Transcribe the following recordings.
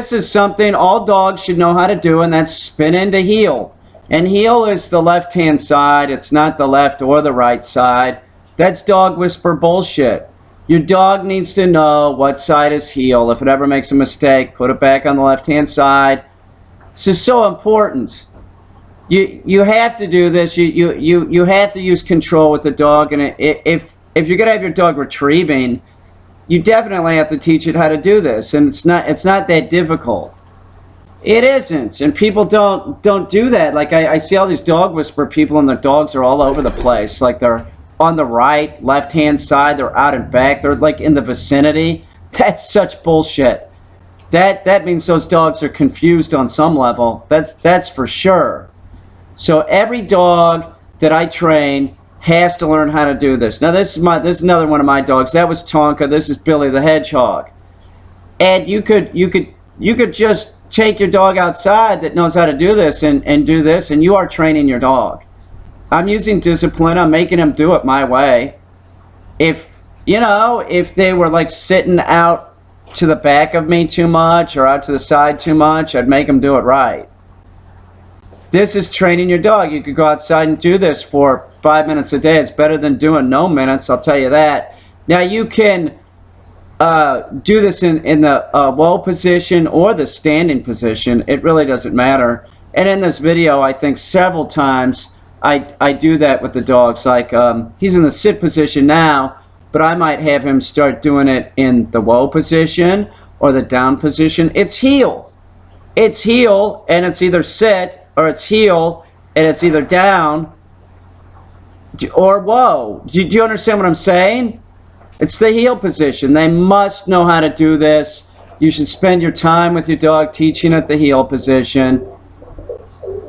This is something all dogs should know how to do, and that's spin into heel. And heel is the left-hand side. It's not the left or the right side. That's dog whisper bullshit. Your dog needs to know what side is heel. If it ever makes a mistake, put it back on the left-hand side. This is so important. You have to do this. You have to use control with the dog. And if you're gonna have your dog retrieving, you definitely have to teach it how to do this. And it's not that difficult. It isn't, and people don't do that. Like I see all these dog whisper people, and their dogs are all over the place. Like they're on the right, left-hand side, they're out and back, they're like in the vicinity. That's such bullshit. That means those dogs are confused on some level. That's for sure. So every dog that I train has to learn how to do this. Now this is another one of my dogs. That was Tonka. This is Billy the Hedgehog. And you could just take your dog outside that knows how to do this and do this, and you are training your dog. I'm using discipline. I'm making him do it my way. If they were like sitting out to the back of me too much or out to the side too much, I'd make them do it right. This is training your dog. You could go outside and do this for 5 minutes a day. It's better than doing no minutes, I'll tell you that. Now you can do this in the whoa position or the standing position. It really doesn't matter. And in this video, I think several times I do that with the dogs. Like he's in the sit position now, but I might have him start doing it in the whoa position or the down position. It's heel. It's heel, and it's either sit, or it's heel, and it's either down or whoa. Do you understand what I'm saying? It's the heel position. They must know how to do this. You should spend your time with your dog teaching it the heel position.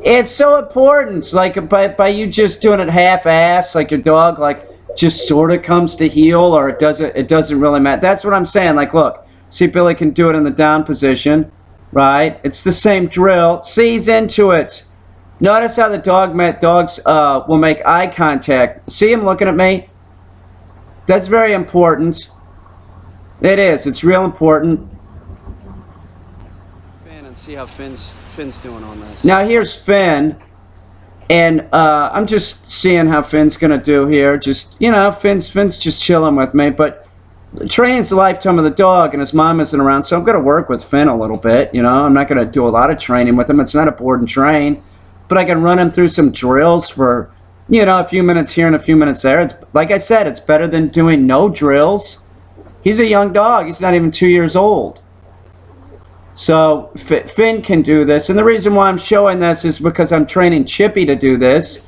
It's so important. Like by you just doing it half-assed, like your dog like just sort of comes to heel, or it doesn't really matter. That's what I'm saying. Like look, see Billy can do it in the down position, right? It's the same drill. See, he's into it. Notice how the dogs will make eye contact. See him looking at me? That's very important. It is. It's real important. Finn, and see how Finn's doing on this. Now here's Finn, and I'm just seeing how Finn's gonna do here. Just Finn's just chilling with me. But training's the lifetime of the dog, and his mom isn't around, so I'm gonna work with Finn a little bit. I'm not gonna do a lot of training with him. It's not a board and train, but I can run him through some drills for a few minutes here and a few minutes there. It's like I said, it's better than doing no drills. He's a young dog. He's not even 2 years old. So Finn can do this, and the reason why I'm showing this is because I'm training Chippy to do this,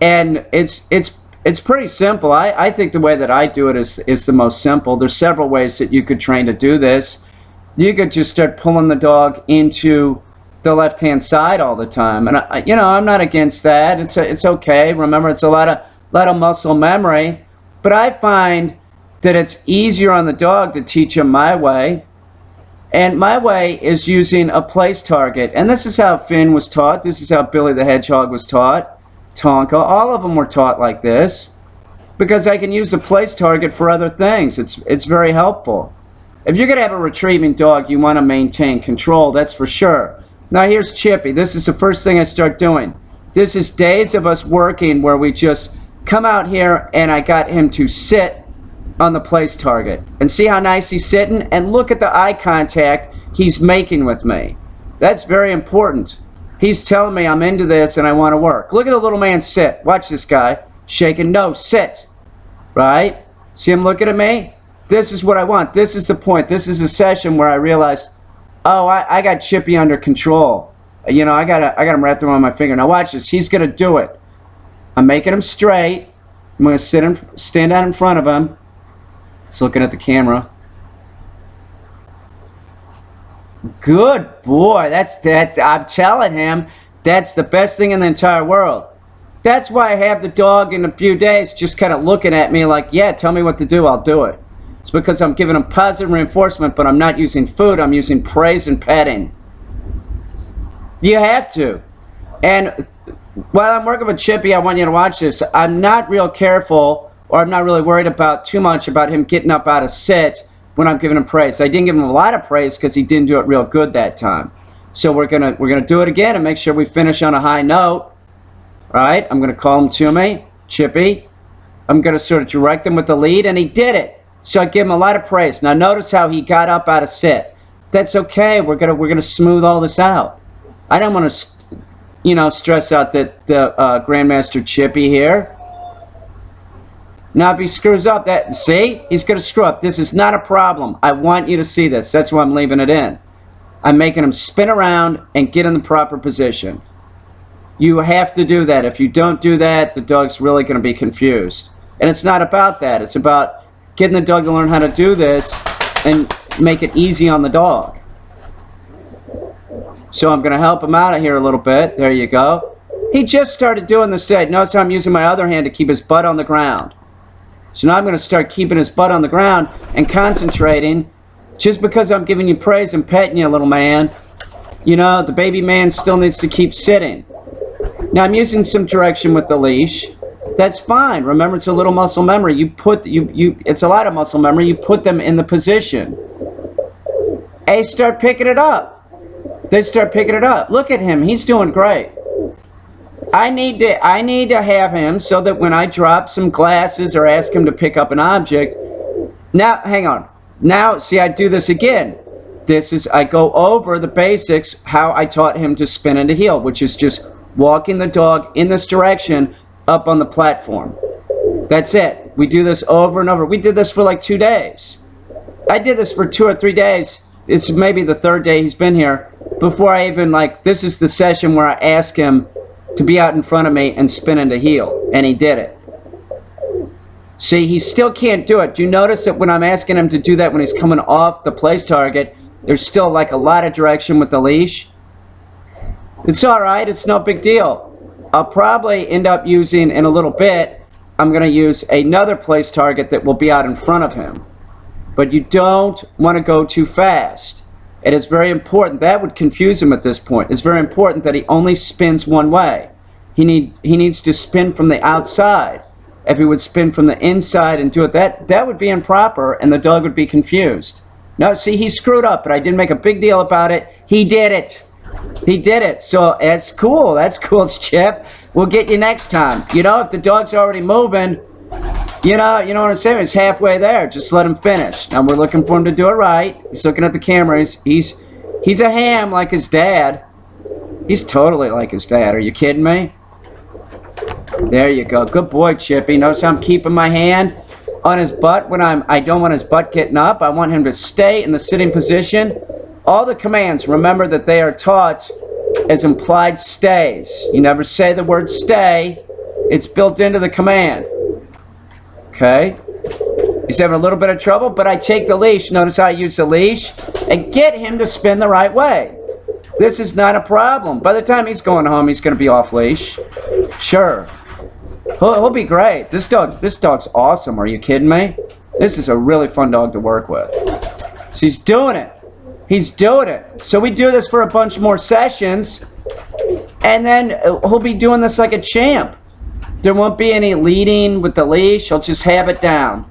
and it's pretty simple. I think the way that I do it is the most simple. There's several ways that you could train to do this. You could just start pulling the dog into the left-hand side all the time, and I'm not against that. It's okay. Remember, it's a lot of muscle memory, but I find that it's easier on the dog to teach him my way, and my way is using a place target. And this is how Finn was taught. This is how Billy the Hedgehog was taught. Tonka, all of them were taught like this, because I can use the place target for other things. It's very helpful. If you're gonna have a retrieving dog, you want to maintain control. That's for sure. Now here's Chippy. This is the first thing I start doing. This is days of us working where we just come out here and I got him to sit on the place target. And see how nice he's sitting? And look at the eye contact he's making with me. That's very important. He's telling me I'm into this and I want to work. Look at the little man sit. Watch this guy. Shaking. No, sit. Right? See him looking at me? This is what I want. This is the point. This is a session where I realized, oh, I got Chippy under control. I got him wrapped around my finger. Now watch this. He's going to do it. I'm making him straight. I'm going to stand out in front of him. He's looking at the camera. Good boy. I'm telling him, that's the best thing in the entire world. That's why I have the dog in a few days just kind of looking at me like, yeah, tell me what to do, I'll do it. It's because I'm giving him positive reinforcement, but I'm not using food, I'm using praise and petting. You have to. And while I'm working with Chippy, I want you to watch this. I'm not real careful, or I'm not really worried about too much about him getting up out of sit when I'm giving him praise. I didn't give him a lot of praise because he didn't do it real good that time. So we're gonna do it again and make sure we finish on a high note. All right, I'm gonna call him to me, Chippy. I'm gonna sort of direct him with the lead, and he did it. So I give him a lot of praise. Now notice how he got up out of sit. That's okay. We're gonna smooth all this out. I don't want to, you know, stress out the Grandmaster Chippy here. Now if he screws up, see, he's gonna screw up. This is not a problem. I want you to see this. That's why I'm leaving it in. I'm making him spin around and get in the proper position. You have to do that. If you don't do that, the dog's really going to be confused. And it's not about that. It's about getting the dog to learn how to do this and make it easy on the dog. So I'm going to help him out of here a little bit. There you go. He just started doing this today. Notice how I'm using my other hand to keep his butt on the ground. So now I'm going to start keeping his butt on the ground and concentrating. Just because I'm giving you praise and petting you, little man, you know, the baby man still needs to keep sitting. Now I'm using some direction with the leash. That's fine. Remember, it's a little muscle memory. It's a lot of muscle memory. You put them in the position. They start picking it up. They start picking it up. Look at him. He's doing great. I need to have him so that when I drop some glasses or ask him to pick up an object. Now, hang on. Now, see, I do this again. I go over the basics, how I taught him to spin into heel, which is just walking the dog in this direction up on the platform. That's it. We do this over and over. We did this for like 2 days. I did this for 2 or 3 days. It's maybe the third day he's been here. Before I even, this is the session where I ask him to be out in front of me and spin into heel. And he did it. See, he still can't do it. Do you notice that when I'm asking him to do that when he's coming off the place target, there's still like a lot of direction with the leash? It's all right. It's no big deal. I'll probably end up using, in a little bit, I'm going to use another place target that will be out in front of him. But you don't want to go too fast. It is very important. That would confuse him at this point. It's very important that he only spins one way. He needs to spin from the outside. If he would spin from the inside and do it, that would be improper, and the dog would be confused. No, see, he screwed up, but I didn't make a big deal about it. He did it. He did it. So that's cool. That's cool, Chip. We'll get you next time. You know, if the dog's already moving, you know what I'm saying? It's halfway there. Just let him finish. Now we're looking for him to do it right. He's looking at the camera. He's a ham like his dad. He's totally like his dad. Are you kidding me? There you go. Good boy, Chippy. Notice how I'm keeping my hand on his butt when I don't want his butt getting up. I want him to stay in the sitting position. All the commands, remember that they are taught as implied stays. You never say the word stay. It's built into the command. Okay? He's having a little bit of trouble, but I take the leash. Notice how I use the leash and get him to spin the right way. This is not a problem. By the time he's going home, he's going to be off leash. Sure. He'll be great. This dog's awesome. Are you kidding me? This is a really fun dog to work with. So he's doing it. He's doing it. So we do this for a bunch more sessions, and then he'll be doing this like a champ. There won't be any leading with the leash. He'll just have it down.